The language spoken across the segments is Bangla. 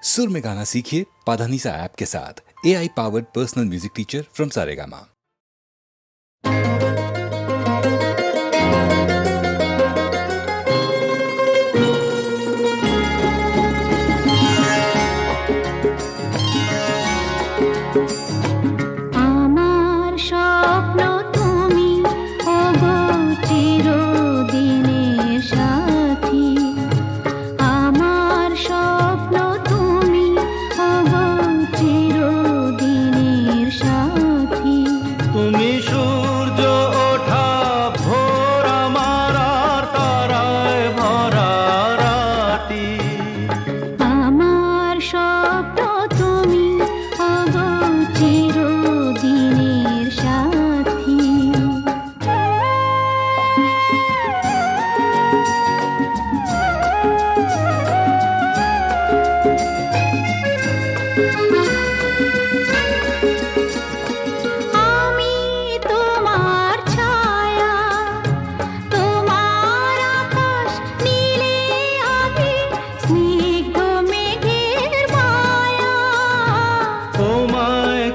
सुर में गाना सीखिए पाधानीसा ऐप के साथ। AI powered personal music teacher from Saregama.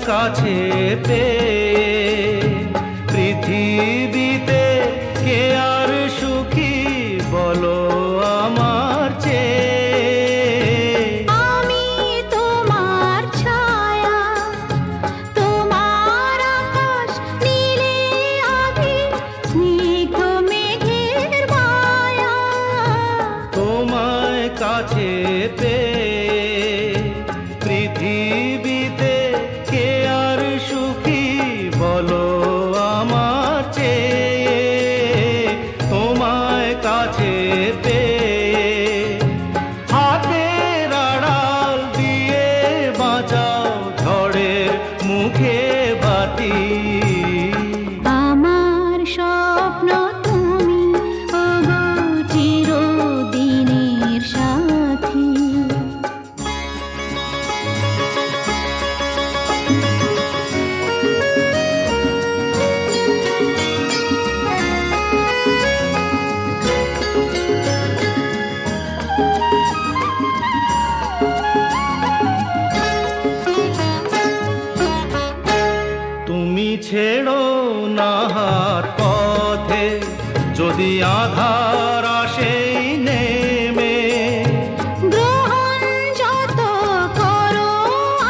কাছে পেয়ে পৃথিবীতে কে আর সুখী বলো আমার চেয়ে। আমি তোমার ছায়া, তোমার আকাশ নীলে আভি, স্নিগ্ধ মেঘের মায়া। তোমায় কাছে পেয়ে পৃথিবীতে কে আর সুখী বলো আমার চেয়ে। তোমায় কাছে পেয়ে হাতের আড়াল দিয়ে বাঁচাও ঝড়ের মুখে বাতি। আমার স্বপ্ন তুমি, ওগো চিরদিনের সাথী। তুমি ছেড়ো না হাত পথে যদি আধার আসে নেমে। গ্রহণ যত করো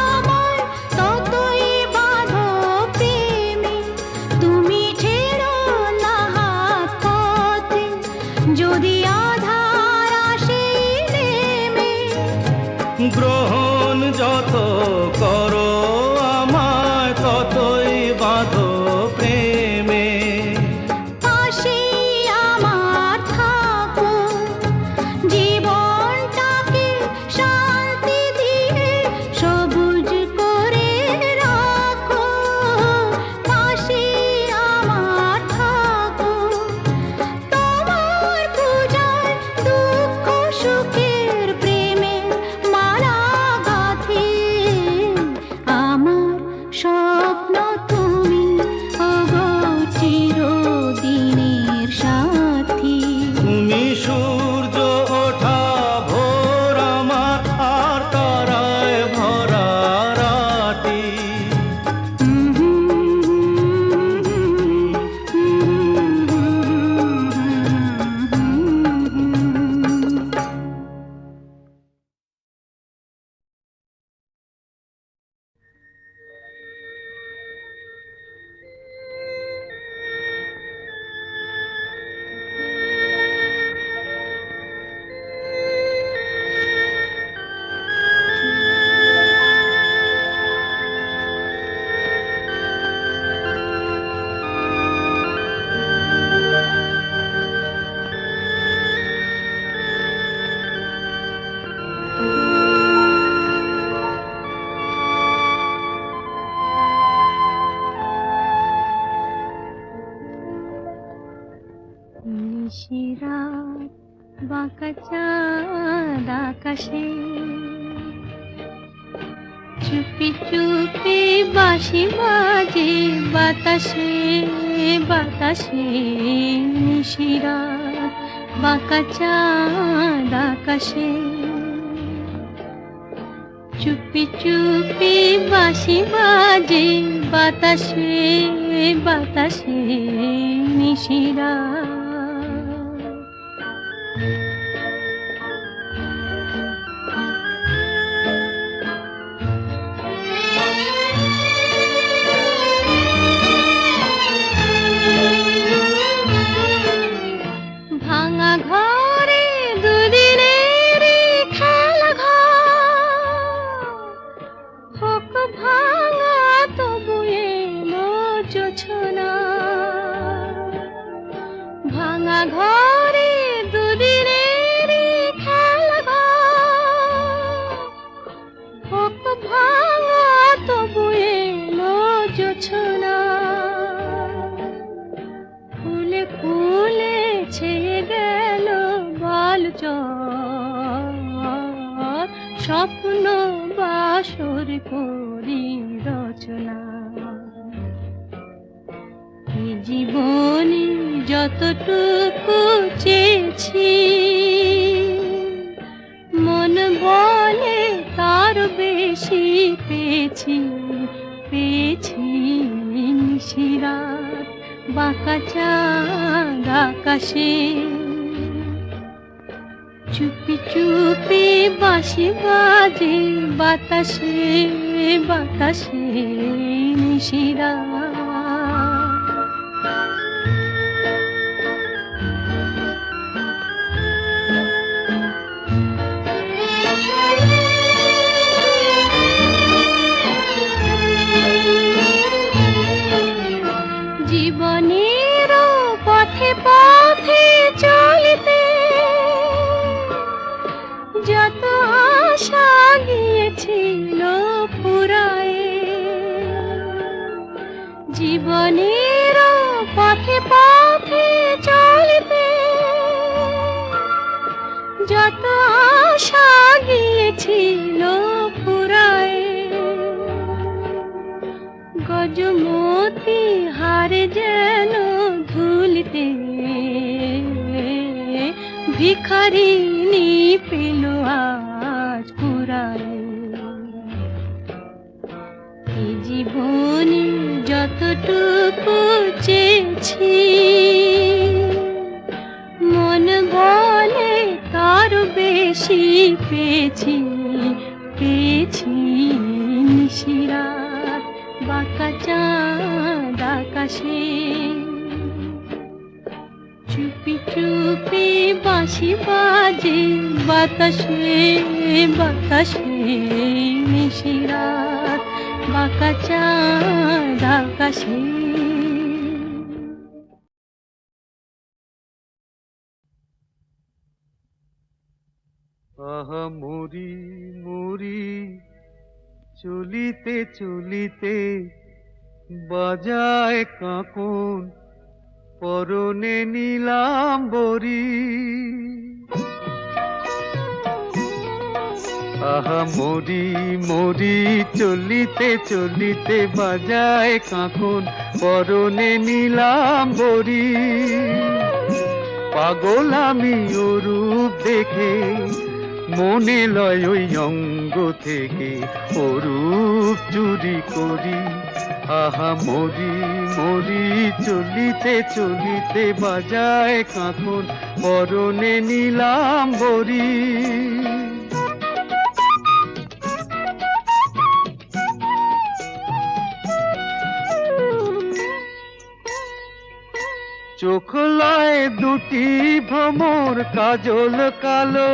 আমার, ততই বাঁধো প্রেমে। তুমি ছেড়ো না হাত পথে যদি আধার আসে নেমে। গ্রহণ যত করো আমায় ততই বাঁধো প্রেমে। পাশে আমার থাকো, জীবনটাকে শান্তি দিয়ে সবুজ করে রাখো। পাশে আমার থাকো, তোমার পূজায় দুঃখ সুখের প্রেমের মালা গাঁথি। আমার স্বপ্ন তুমি, ওগো চিরদিনের সাথী। তুমি সূর্য ওঠা ভোর আমার আর তারায় ভরা রাতি। নিশিরাত বাঁকা চাঁদ আকাশে, চুপি চুপি বাঁশি বাজে বাতাসে বাতাসে। নিশিরাত বাঁকা চাঁদ আকাশে, চুপি চুপি বাঁশি বাজে বাতাসে বাতাসে নিশিরা। ভাঙা ঘরে দুদিনের খেলা ঘর, হোক ভাঙা তবু এলো জোছনা। ভাঙা ঘরে দুদিনের খেলা ঘর, হোক ভাঙা তবু এলো জোছনা। ফুলে ফুলে ছেয়ে গেল বালুচর, স্বপ্ন বাসর করি রচনা। এই জীবনে যতটুকু চেয়েছি, মন বলে তার বেশি পেয়েছি পেয়েছি। নিশিরাত বাঁকা চাঁদ আকাশে, চুপি চুপি বাঁশি বাজে বাতাসে বাতাসে নিশিরাত। জীবনের পথে পথে চলিতে যত আশা গিয়েছিল ফুরায়ে। জীবনের পথে পথে চলিতে যত আশা গিয়েছিল ফুরায়ে। গজমতি হারে যেন ধুলিতে ভিখারিনী পেল আজ কুড়ায়ে। এই জীবনে যতটুকু চেয়েছি, মন বলে তার বেশি পেয়েছি পেয়েছি। নিশিরাত বাঁকা চাঁদ আকাশে, চুপি চুপি বাঁশি বাজে বাতাসে বাতাসে নিশিরাত বাঁকা চাঁদ আকাশে। আহা মরি মরি চলিতে চলিতে, বাজায় কাঁকন পরনে নীলাম্বরী। আহা মরি মরি চলিতে চলিতে, বাজায় কাঁকন পরনে নীলাম্বরী। পাগল আমি ও রূপ দেখে, মনে লয় ওই অঙ্গ থেকে অরূপ চুরি করি। আহা মরি মরি চলিতে চলিতে, বাজায় কাঁকন পরনে নীলাম্বরী। চোখ লয় দুটি ভ্রমর কাজল কালো,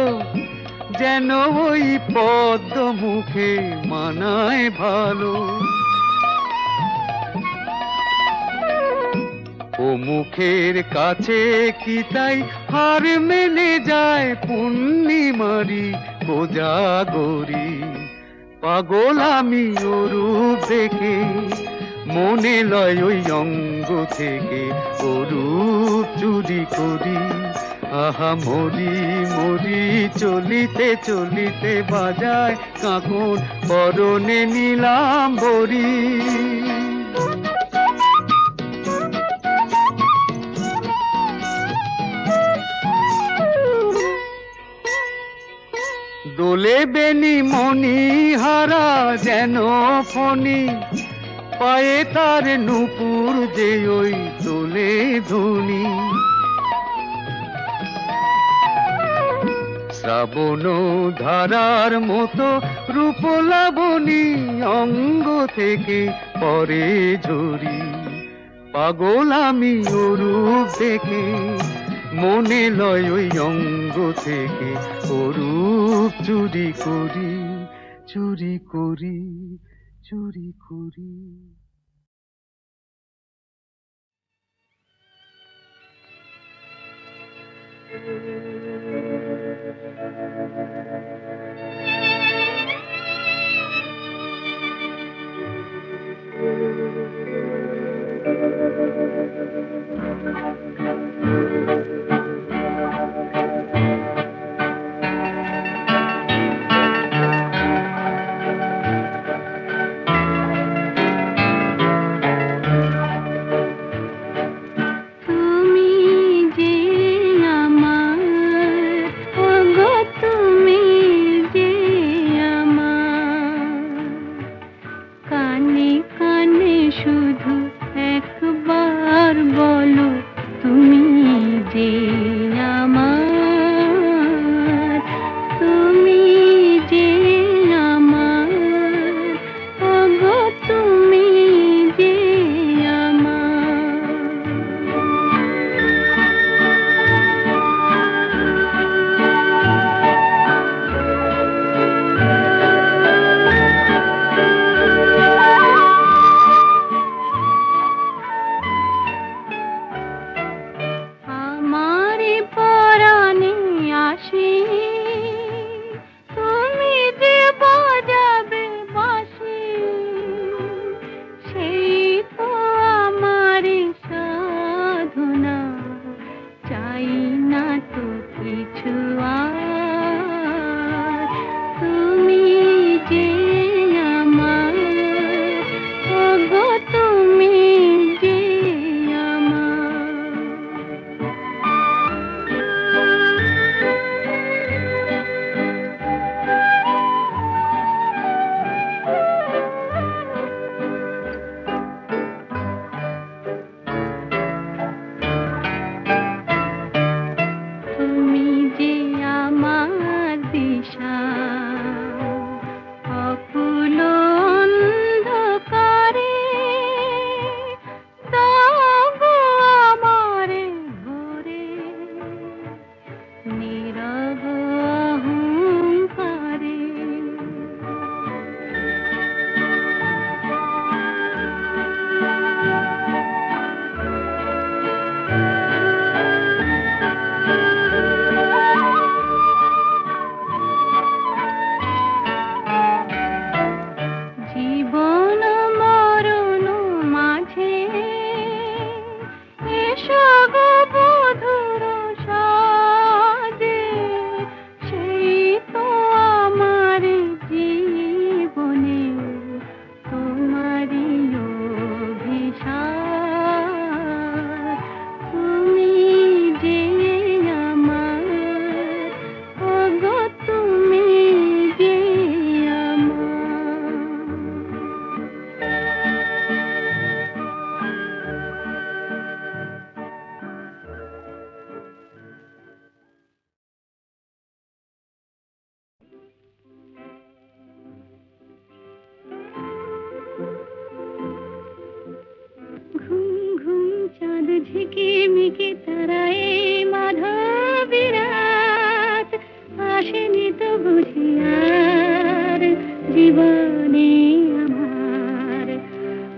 যেন ওই পদ্ম মুখে মানায় ভালো। ও মুখের কাছে কি তাই হার মেনে যায় পূর্ণিমারি কোজাগরী। পাগল আমি ও রূপ দেখে, মনে লয় ওই অঙ্গ থেকে অরূপ চুরি করি। আহা মরি মরি চলিতে চলিতে, বাজায় কাঁকন পরনে নীলাম্বরী। দোলে বেনি মনি হারা যেন ফণি, পায়ে তার নূপুর যে ওই তোলে ধুনি। শ্রাবণ ধারার মতো রূপ লাবণী, অঙ্গ থেকে পরে ঝরি। পাগল আমি ও রূপ দেখে, মনে লয় ওই অঙ্গ থেকে ও রূপ চুরি করি, চুরি করি, চুরি করি। ঝিকিমিকি তারায় মাধবী রাত, আসেনি তো বুঝি আর জীবনে আমার।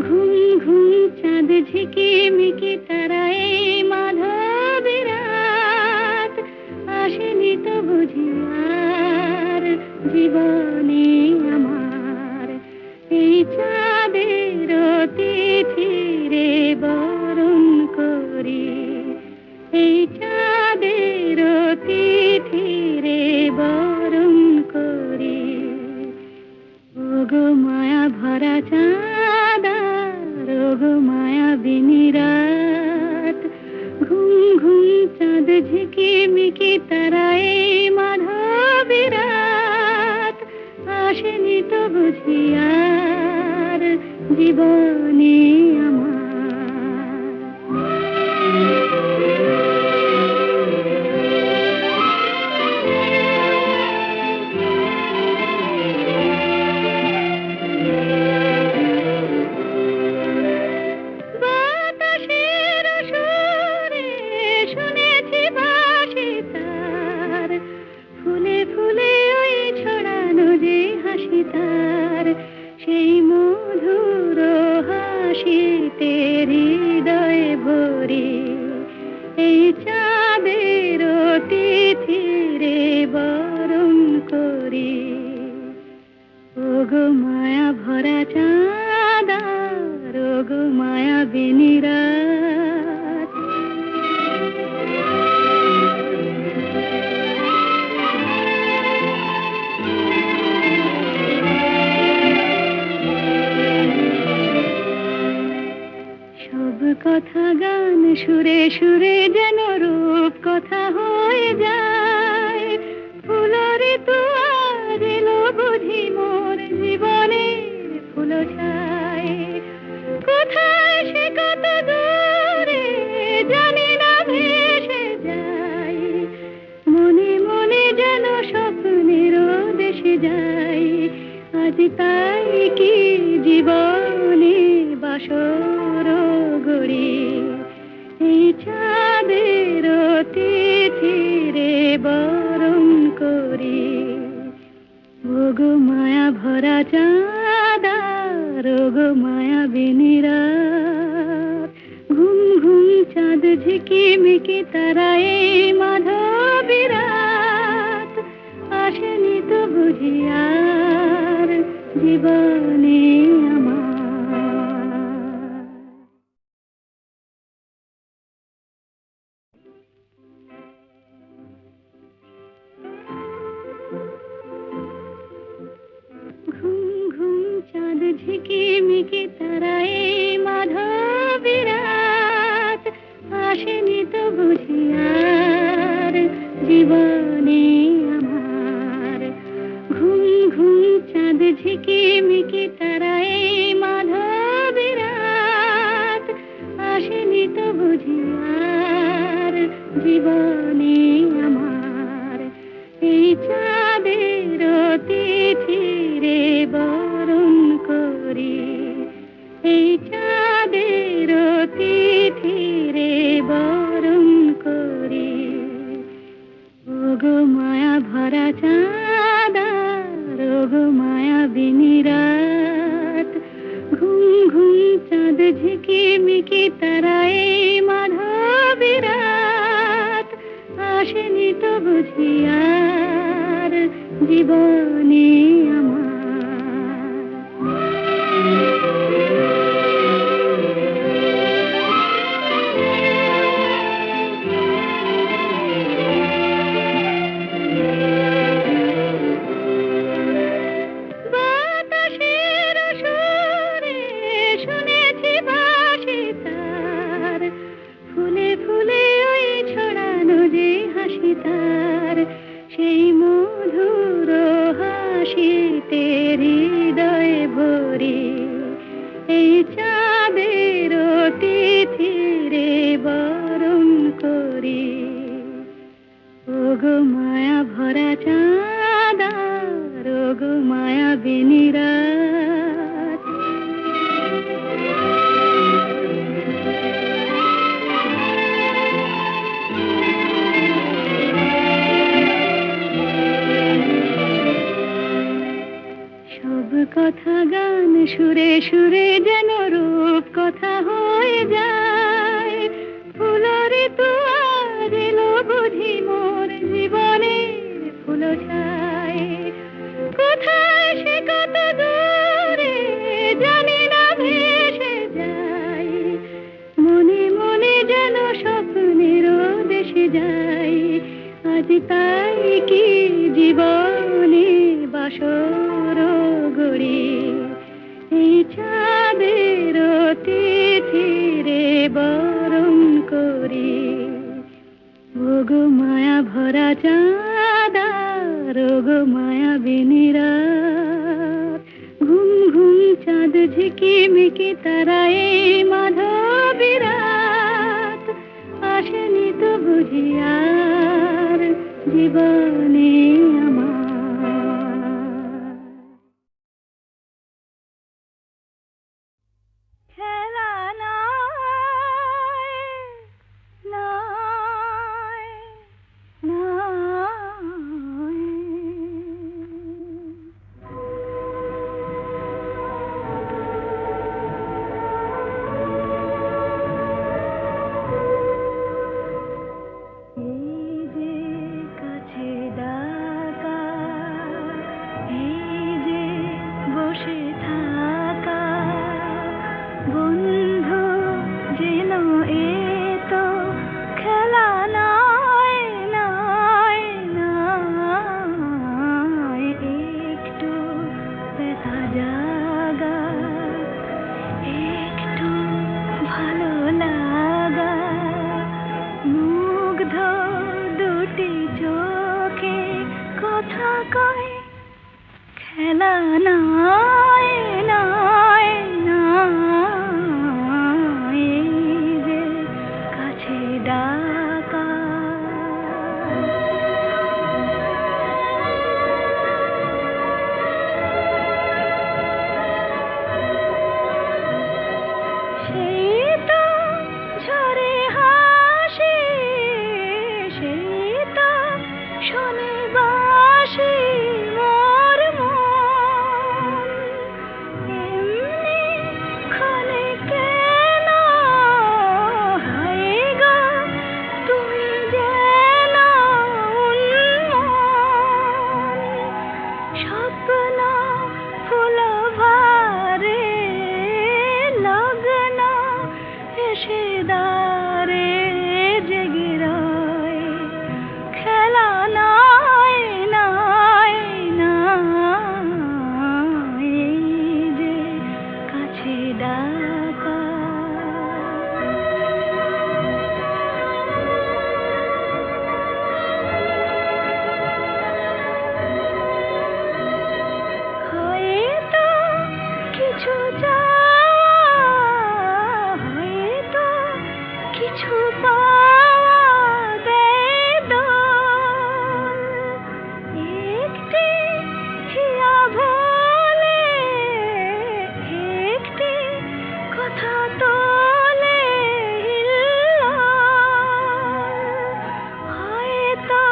ঘুম ঘুম চাঁদ ঝিকিমিকি তারায় মাধবী রাত, আসেনি তো বুঝি আর জীবনে আমার। এই চাঁদের তিথি রে বরণ করি, এই চাঁদের তিথি রে বরণ করি। ওগো মায়া ভরা চাঁদ, ওগো মায়া বিনি রাত, ঘুম ঘুম চাঁদ ঝিকিমিকি তারায় মাধবী রাত, আসেনি তো বুঝি আর জীবনে আমার। বাতাসের সুরে শুনেছি ভাসি তার, ফুলে ফুলে ওই ছড়ানো যে হাসি তার, সেই মধুর হাসিতে হৃদয়ে ভরে এই চাঁদের তিথিরে বরণ করি। ওগো মায়া ভরা চাঁদ আর ওগো মায়াবিনী রাত, সব কথা গান সুরে সুরে যেন রূপ কথা হয়ে যায়। ফুলরে তো আজ এলো বুঝি মোর জীবনের ফুল ছায়, কোথায় সে কত দূরে জানি না ভেসে যায়। মনে মনে যেন স্বপ্নের দেশে যাই, আজ তাই কি জীবনে বাসর গড়ি। এই চাঁদের তিথিরে বরণ করি। ওগো মায়া ভরা চাঁদ আর ওগো মায়াবিনী রাত, ঘুম ঘুম চাঁদ ঝিকিমিকি তারা এই মাধবী রাত, আসেনি তো বুঝি আর জীবনে আমার। ঘুম ঘুম চাঁদ ঝিকিমিকি তারা এই মাধবী রাত, আসেনি তো বুঝি আর জীবনে আমার। ঘুম ঘুম চাঁদ ঝিকিমিকি তারা এই মাধবী রাত, আসেনি তো বুঝি আর জীবনে আমার। এই চাঁদের তিথিরে বরণ করি, এই চাঁদের তিথিরে বরণ করি। ওগো মায়া ভরা চাঁদ আর ওগো মায়াবিনী রাত, ঘুম ঘুম চাঁদ ঝিকিমিকি তারা এই মাধবী রাত, আসেনি তো বুঝি আর জীবনে আমার। বাতাসের সুরে শুনেছি ভাসি তার, ফুলে ফুলে ওই ছড়ানো যে হাসি তার, সেই মধুর হাসিতে হৃদয়ে ভরে এই চাঁদের তিথিরে বরণ করি। ওগো মায়া ভরা চাঁদ আর ওগো মায়াবিনী রাত, সব কথা গান সুরে সুরে যেন রূপ কথা হয়ে যায়। ফুলরে তো আজ এলো বুঝি মোর জীবনের ফুল ছায়, কোথায় সে কত দূরে জানি না ভেসে যায়। মনে মনে যেন স্বপ্নের দেশে যাই, আজ তাই কি জীবনে বাসর গড়ি। এই চাঁদের তিথিরে বরণ করি। ওগো মায়া ভরা চাঁদ আর ওগো মায়াবিনী রাত, ঝিকিমিকি তারায় মাধবী রাত, আসেনি তো বুঝি আর জীবনে আমার। খেলা নয়, নয়, নয়। এই যে কাছে ডাকা, এই যে বসে থাকা, বন্ধু যেন এ তো খেলা নয়, নয়, নয়। একটু ব্যথা জাগা, একটু ভালো লাগা, মুগ্ধ দুটি চোখে কথা কয়, খেলা নয়, নয়, নয়। এই যে কাছে ডাকা। সেই তো ঝরে হাসি, সেই তো শোনে বাঁশি মোর মন, এমনি ক্ষণে কেন হায় গো তুমি যেন উন্মন, স্বপ্ন ফুলভারে লগ্ন এসে দ্বারে জেগে রয়, খেলা নয়, নয়, নয়। এই যে কাছে ডাকা। হয়তো কিছু চাওয়া, হয়তো কিছু পাওয়া দেয় দোল, একটি হিয়া ভোলে, একটি কথা তোলে হিল্লোল। হয়তো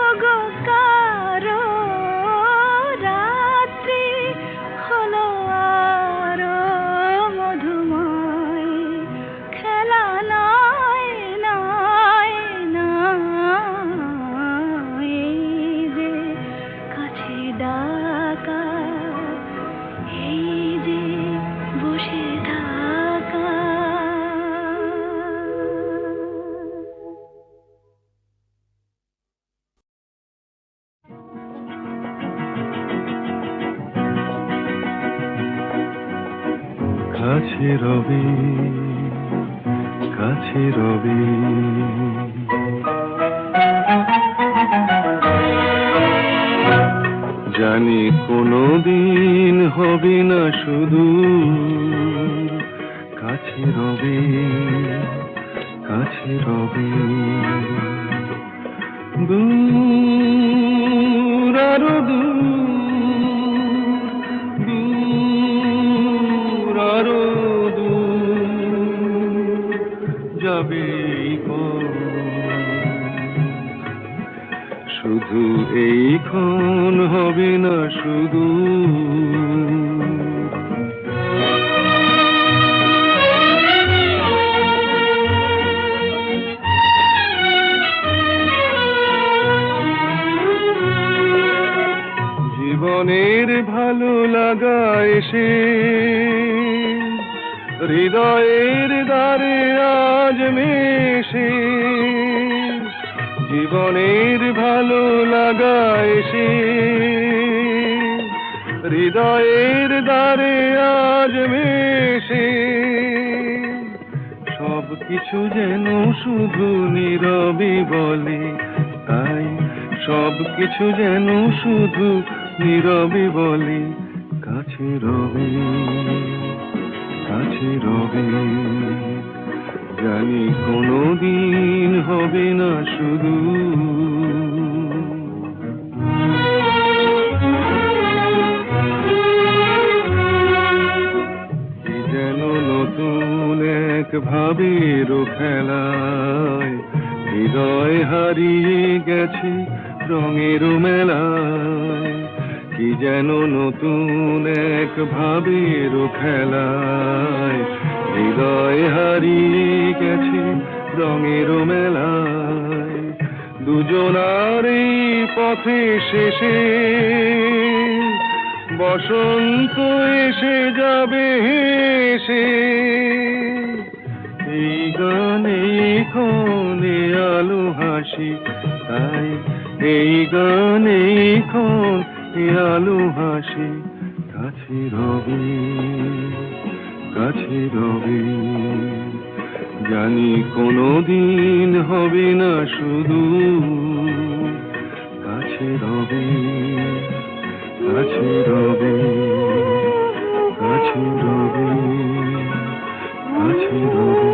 ওগো কারো রাত্রি হলো আরো মধুময়, খেলা নয়, নয়, নয়। এই যে কাছে ডাকা, এই যে বসে থাকা। কাছে রবি, কাছে রবি, জানি কোনোদিন হবে না শুধু, কাছে রবি, কাছে রবি, দূর আরো দূর, দূর আরো দূর যাবে শুধু এইক্ষণ হবে না শুধু। জীবনের ভালো লাগা এসে হৃদয়ের দ্বারে আজ মেশে, জীবনের ভালো লাগা এসে হৃদয়ের দ্বারে আজ মেশে, সব কিছু যেন শুধু নীরবে বলে, তাই সব কিছু যেন শুধু নীরবে বলে, কাছে রবি। কাছে রবে, জানি কোনোদিন হবে না শুধু। কি যেন নতুন এক ভাবের খেলায় হৃদয় হারিয়ে গেছে রঙের মেলায়। কি যেন নতুন এক ভাবের খেলায় হৃদয় হারিয়ে গেছে রঙের মেলায়। দুজনার এই পথে শেষে বসন্ত এসে যাবে হেসে। এই গানে ক্ষণে আলো হাসি, তাই এই গানে ক্ষণে আলো হাসি। কাছে রবে, কাছে রবে, জানি কোনোদিন হবে না শুধু। কাছে রবে, কাছে রবে, কাছে রবে, কাছে রবে।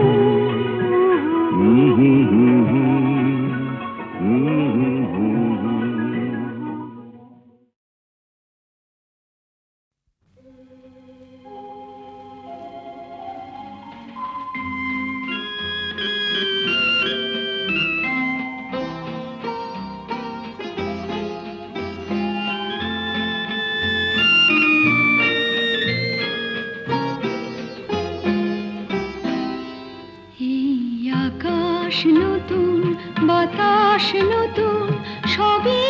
নতুন বাতাস নতুন, সবই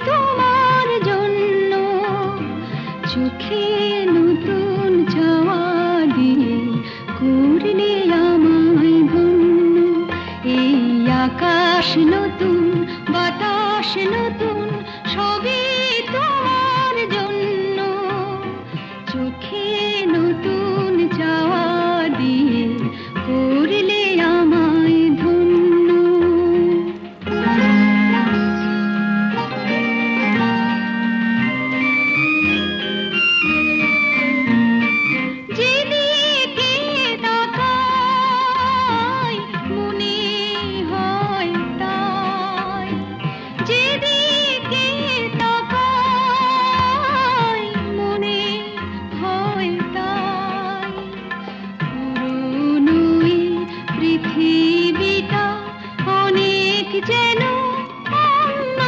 তোমার জন্য। চোখে নতুন চাওয়া দিয়ে করলে আমায় ধন্য। এই আকাশ নতুন বাতাস নতুন, সবই তোমার জন্য। চোখে নতুন চাওয়া দিয়ে করলে আমায় ধন্য। যেদিকে তাকাই মনে হয় তাই, যেদিকে তাকাই মনে হয় তাই। পুরনো এই পৃথিবীটা অনেক যেন অন্য।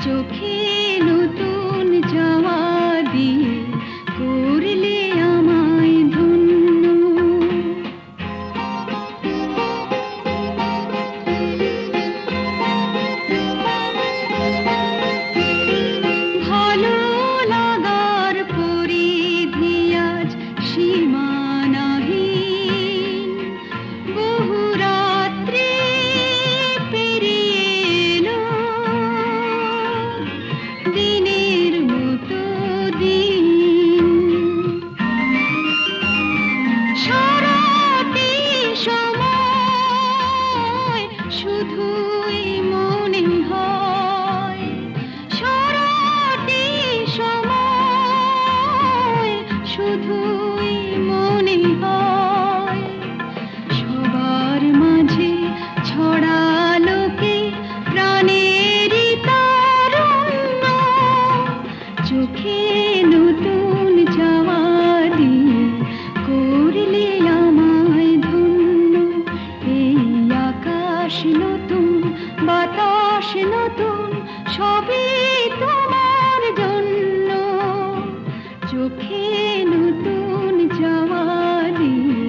চোখে নতুন চাওয়া দিয়ে করলে আমায় ধন্য। ভালো লাগার পরিধি আজ সীমানাহীন। বহু রাত্রি পেরিয়ে এলো, দিনের মতো দিন। সারাটি সময় শুধুই মনে হয়, সারাটি সময় শুধুই মনে হয়। সবার মাঝে ছড়ালো কে প্রাণেরই তারুণ্য। চোখে নতুন চাওয়া দিয়ে করলে আমায় ধন্য। এই আকাশ নতুন বাতাস নতুন, সবই তোমার জন্য। চোখে নতুন চাওয়া দিয়ে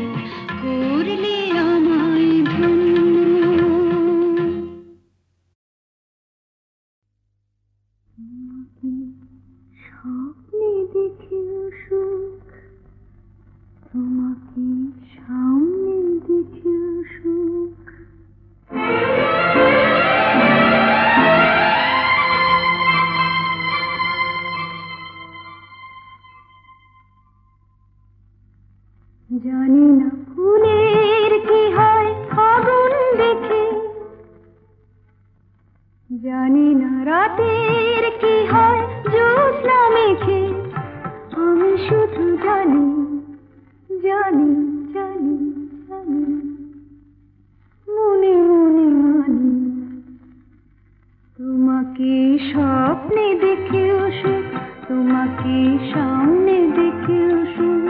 করলে আমায় ধন্য। স্বপ্নে দেখেও সুখ, তোমাকে সামনে দেখেও সুখ। জানি না ফুলের কি হয় আগুন দেখে, জানি না রাতের কি হয় জ্যোৎস্না মেখে। আমি শুধু জানি, জানি জানি জানি জানি মনে মনে মানি তোমাকে স্বপ্নে দেখেও সুখ তোমাকে সামনে দেখেও সুখ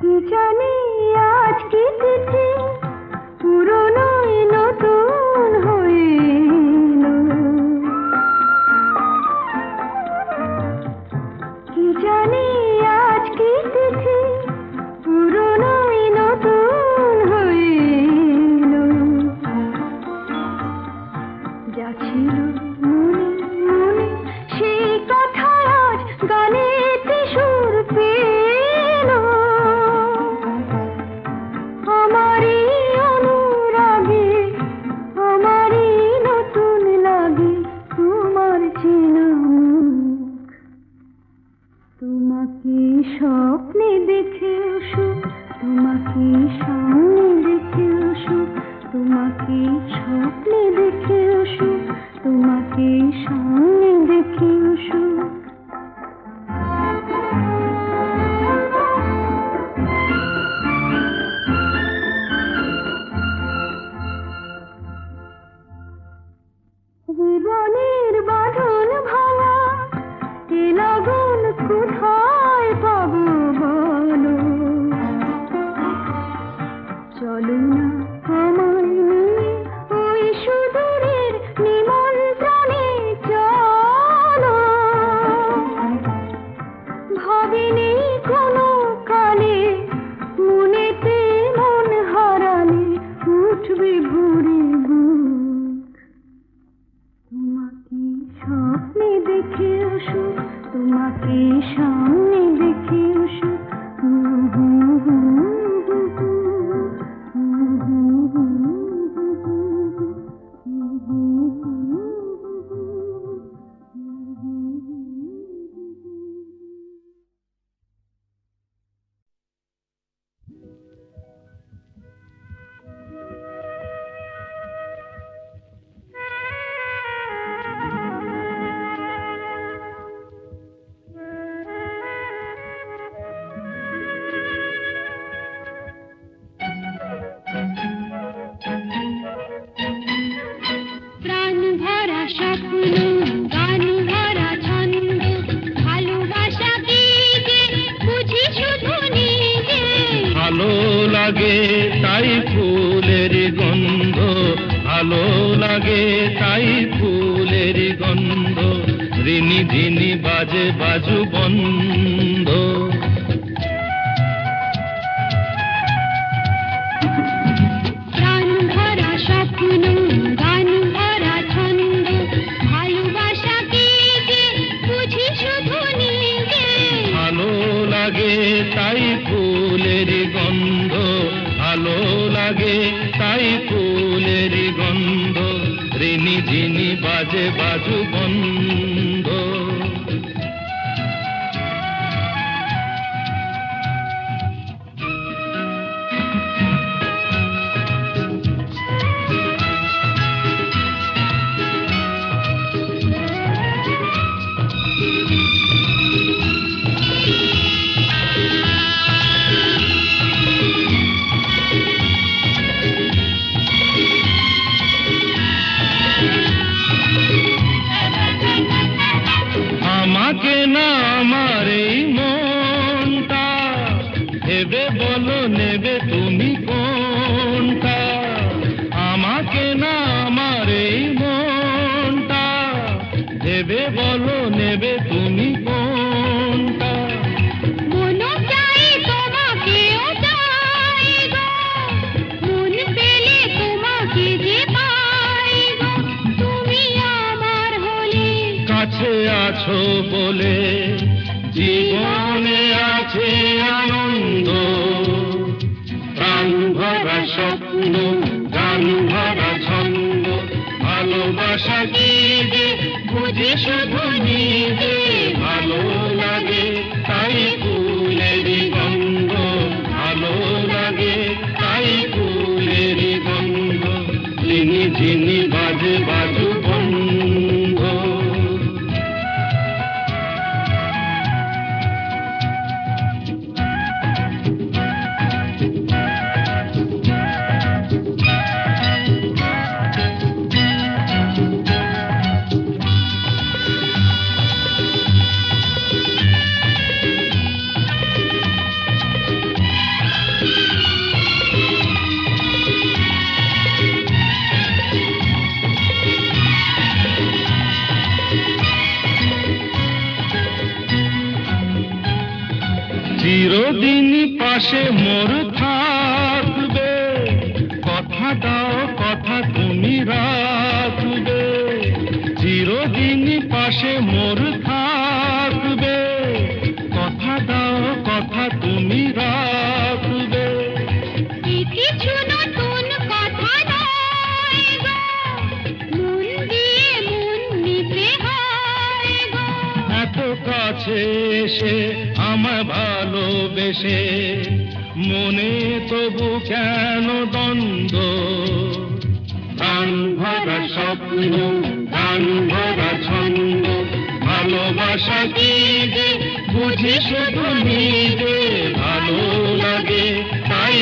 কি জানি আজ কি তিথি পুরনো নতুন হয়ে এলো। কি জানি আজ কি তিথি পুরনো নতুন হয়ে এলো। যা ছিল মনে মনে সেই কথা আজ গানেতে সুর পেল। আমারই অনুরাগে আমারই নতুন লাগে তোমার চেনা মুখ। তোমাকে স্বপ্নে দেখেও সুখ তোমাকে সামনে দেখেও সুখ তোমাকে স্বপ্নে দেখেও সুখ তোমাকে সামনে দেখেও সুখ। জীবনের বাঁধন ভাঙা এ লগন কোথায় পাবো বলো। চলো না আমায় নিয়ে ওই সুদূরের নিমন্ত্রণে চলো। ভাবিনি কোনো কালে মনেতে মন হারালে উঠবে ভরে বুক। তোমাকে স্বপ্নে দেখেও সুখ তোমাকে সামনে দেখেও সুখ। প্রাণ ভরা স্বপ্ন গান ভরা ছন্দ ভালোবাসা কি যে বুঝি শুধু নিজে। ভালো লাগে তাই ফুলের গন্ধ ভালো লাগে তাই ফুলের গন্ধ রিনি ঝিনি বাজে বাজু বন্ধ। প্রাণ ভরা স্বপ্ন গান ভরা ছন্দ ভালোবাসা কি যে বুঝি শুধু নিজে। ভালো লাগে তাই ফুলের গন্ধ ভালো লাগে তাই ফুলের গন্ধ রিনি ঝিনি বাজে বাজু বন্ধ। আমাকে না আমার এই মনটা ভেবে বলো নেবে তুমি কোনটা। আমাকে না আমার এই মনটা ভেবে বলো নেবে তুমি কোনটা। মন চাই তোমাকেও চাই গো মন পেলে তোমাকে যে পাই গো। তুমি আমার হলে কাছে আছো বলে জীবনে আছে আনন্দ। প্রাণ ভরা স্বপ্ন গান ভরা ছন্দ ভালোবাসা কি যে বুঝি শুধু নিজে। ভালো লাগে তাই ফুলের গন্ধ ভালো লাগে বুঝিনি বাজে বাজু বন্ধ। চিরদিন পাশে মোর থাকবে, কথা দাও কথা তুমি রাখবে। চিরদিন পাশে মোর থাকবে, কথা দাও কথা তুমি রাখবে। কিছু নতুন কথা নয় গো, মন দিয়ে মন নিতে হয় গো। এত কাছে এসে আমায় ভালোবেসে মনে তবু কেন দ্বন্দ্ব। প্রাণ ভরা স্বপ্ন প্রাণ ভরা ছন্দ, ভালোবাসা কি যে বুঝি শুধু নিজে ভালো লাগে তাই